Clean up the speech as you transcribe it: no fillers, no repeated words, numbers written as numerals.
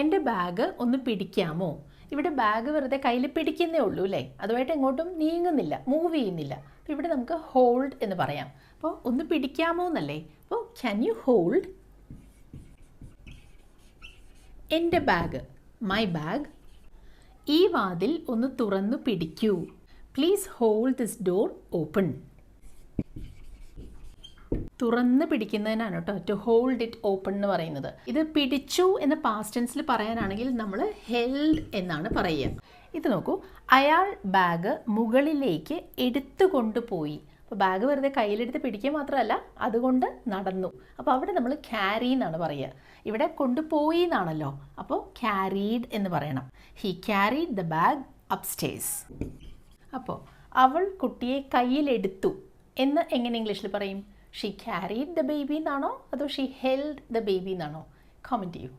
എൻ്റെ ബാഗ് ഒന്ന് പിടിക്കാമോ? ഇവിടെ ബാഗ് വെറുതെ കയ്യിൽ പിടിക്കുന്നേ ഉള്ളൂ അല്ലേ, അതുമായിട്ട് എങ്ങോട്ടും നീങ്ങുന്നില്ല, മൂവ് ചെയ്യുന്നില്ല. അപ്പോൾ ഇവിടെ നമുക്ക് ഹോൾഡ് എന്ന് പറയാം. അപ്പോൾ ഒന്ന് പിടിക്കാമോ എന്നല്ലേ. അപ്പോൾ ക്യാൻ യു ഹോൾഡ് എൻ്റെ ബാഗ്, മൈ ബാഗ്. ഈ വാതിൽ ഒന്ന് തുറന്നു പിടിക്കൂ. Please hold this door open. തുറന്ന് പിടിക്കുന്നതിനാണ് കേട്ടോ ടു ഹോൾഡ് ഇറ്റ് ഓപ്പൺ എന്ന് പറയുന്നത്. ഇത് പിടിച്ചു എന്ന പാസ്റ്റ് ടെൻസിൽ പറയാനാണെങ്കിൽ നമ്മൾ ഹെൽഡ് എന്നാണ് പറയുക. ഇത് നോക്കൂ, അയാൾ ബാഗ് മുകളിലേക്ക് എടുത്തു കൊണ്ടുപോയി. അപ്പോൾ ബാഗ് വെറുതെ കയ്യിലെടുത്ത് പിടിക്കുക മാത്രമല്ല, അതുകൊണ്ട് നടന്നു. അപ്പോൾ അവിടെ നമ്മൾ ക്യാരി എന്നാണ് പറയുക. ഇവിടെ കൊണ്ടുപോയി എന്നാണല്ലോ, അപ്പോൾ ക്യാരീഡ് എന്ന് പറയണം. He carried the bag upstairs. അപ്പോൾ അവൾ കുട്ടിയെ കയ്യിലെടുത്തു എന്ന് എങ്ങനെ ഇംഗ്ലീഷിൽ പറയും? ഷീ ക്യാരീഡ് ദ ബേബി എന്നാണോ അതോ ഷീ ഹെൽഡ് ദ ബേബി എന്നാണോ? കമൻറ്റ് ചെയ്യൂ.